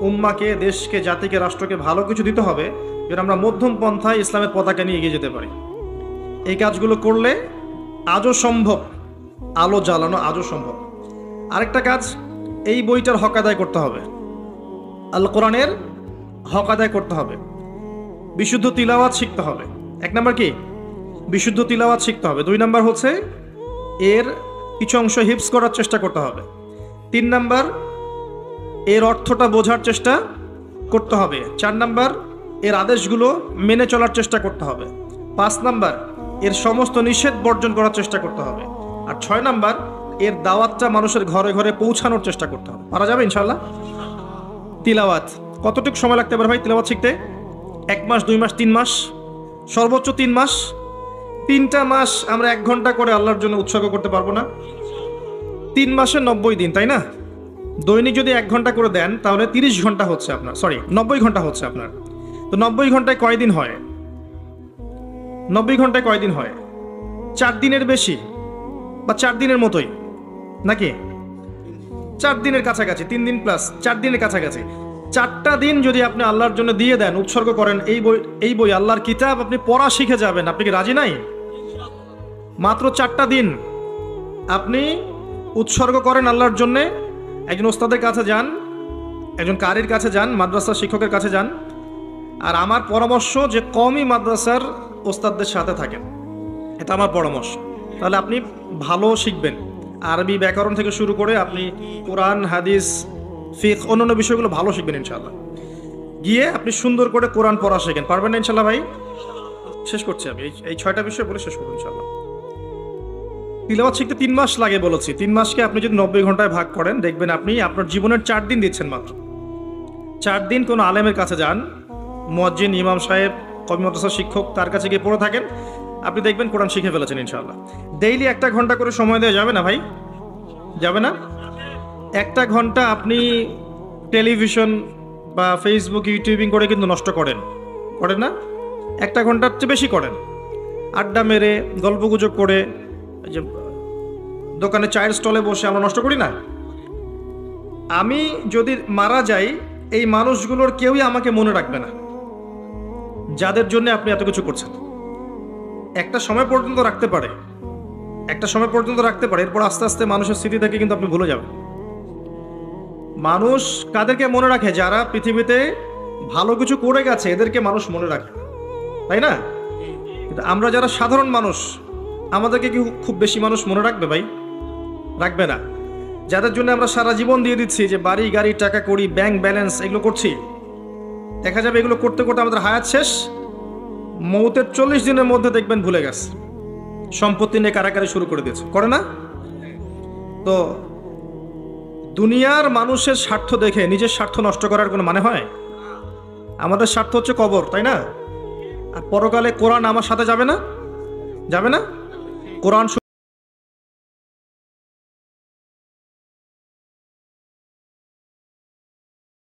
উম্মাকে, দেশকে, জাতিকে, রাষ্ট্রকে ভালো কিছু দিতে হবে যেন আমরা মধ্যম পন্থায় ইসলামের পতাকা নিয়ে এগিয়ে যেতে পারি। এই কাজগুলো করলে আজও সম্ভব, আলো জ্বালানো আজও সম্ভব। আরেকটা কাজ, এই বইটার হক আদায় করতে হবে, আল কোরআনের হক আদায় করতে হবে, বিশুদ্ধ তিলাওয়াত শিখতে হবে। এক নাম্বার কি? বিশুদ্ধ তিলাওয়াত শিখতে হবে। 2 নাম্বার হচ্ছে এর কিছু অংশ হিফজ করার চেষ্টা করতে হবে। 3 নাম্বার এর অর্থটা বোঝার চেষ্টা করতে হবে। 4 নাম্বার এর আদেশগুলো মেনে চলার চেষ্টা করতে হবে। 5 নাম্বার এর সমস্ত নিষেধ বর্জন করার চেষ্টা করতে হবে। আর 6 নাম্বার এর দাওয়াতটা মানুষের ঘরে ঘরে পৌঁছানোর চেষ্টা করতে হবে। পারা যাবে ইনশাল্লাহ? তিলাওয়াত কতটুকু সময় লাগতে পারে ভাই তিলাওয়াত শিখতে? 1 মাস, 2 মাস, 3 মাস, সর্বোচ্চ 3 মাস। 3টা মাস আমরা 1 ঘন্টা করে আল্লাহর জন্য উৎসর্গ করতে পারবো না? 3 মাসে 90 দিন, তাই না? দৈনিক যদি 1 ঘন্টা করে দেন তাহলে 30 ঘন্টা হচ্ছে আপনার, 90 ঘন্টা হচ্ছে আপনার। তো 90 ঘন্টায় কয় দিন হয়? 90 ঘন্টায় কয় দিন হয়? 4 দিনের বেশি বা 4 দিনের মতোই নাকি? 4 দিনের কাছাকাছি, 3 দিন প্লাস 4 দিনের কাছাকাছি। 4টা দিন যদি আপনি আল্লাহর জন্য দিয়ে দেন, উৎসর্গ করেন, এই বই আল্লাহর কিতাব আপনি পড়া শিখে যাবেন। আপনি কি রাজি নাই? মাত্র 4টা দিন আপনি উৎসর্গ করেন আল্লাহর জন্যে। একজন ওস্তাদের কাছে যান, একজন কারির কাছে যান, মাদ্রাসার শিক্ষকের কাছে যান। আর আমার পরামর্শ যে কমই মাদ্রাসার ওস্তাদদের সাথে থাকেন, এটা আমার পরামর্শ। তাহলে আপনি ভালো শিখবেন। আরবি ব্যাকরণ থেকে শুরু করে আপনি কোরআন, হাদিস, ফিকহ, অন্যান্য বিষয়গুলো ভালো শিখবেন ইনশাআল্লাহ। গিয়ে আপনি সুন্দর করে কোরআন পড়া শেখেন, পারবেন না ইনশাআল্লাহ ভাই? শেষ করছি আমি এই 6টা বিষয় বলে শেষ করবো ইনশাআল্লাহ। তিলাওয়াত শিখতে 3 মাস লাগে বলেছি। 3 মাসকে আপনি যদি 90 ঘন্টায় ভাগ করেন, দেখবেন আপনি আপনার জীবনের 4 দিন দিচ্ছেন মাত্র। 4 দিন কোনো আলেমের কাছে যান, মুয়াজ্জিন, ইমাম সাহেব, কওমি মাদ্রাসার শিক্ষক, তার কাছে গিয়ে পড়ে থাকেন, আপনি দেখবেন কোরআন শিখে ফেলেছেন ইনশাআল্লাহ। ডেইলি 1 ঘন্টা করে সময় দেওয়া যাবে না ভাই? যাবে না? 1 ঘন্টা আপনি টেলিভিশন বা ফেসবুক, ইউটিউবিং করে কিন্তু নষ্ট করেন না? 1 ঘন্টার চেয়ে বেশি করেন। আড্ডা মেরে, গল্পগুজব করে, যে দোকানে চায়ের স্টলে বসে আমরা নষ্ট করি না? আমি যদি মারা যাই, এই মানুষগুলোর কেউই আমাকে মনে রাখবে না, যাদের জন্য আপনি এত কিছু করছেন। একটা সময় পর্যন্ত রাখতে পারে, এরপর আস্তে আস্তে মানুষের স্মৃতি থেকে কিন্তু আপনি ভুলে যাবেন। মানুষ কাদেরকে মনে রাখে? যারা পৃথিবীতে ভালো কিছু করে গেছে, এদেরকে মানুষ মনে রাখে, তাই না? কিন্তু আমরা যারা সাধারণ মানুষ, আমাদেরকে কি খুব বেশি মানুষ মনে রাখবে ভাই? রাখবে না। যাদের জন্য আমরা সারা জীবন দিয়ে দিচ্ছি, যে বাড়ি, গাড়ি, টাকা কড়ি, ব্যাংক ব্যালেন্স, এগুলো করছি, দেখা যাবে এগুলো করতে করতে আমাদের হায়াত শেষ, মৌতের 40 দিনের মধ্যে দেখবেন ভুলে গেছে, সম্পত্তি নিয়ে কারাকারি শুরু করে দিয়েছে, করে না? তো দুনিয়ার মানুষের স্বার্থ দেখে নিজের স্বার্থ নষ্ট করার কোনো মানে হয়? আমাদের স্বার্থ হচ্ছে কবর, তাই না? আর পরকালে কোরআন আমার সাথে যাবে না? কোরআন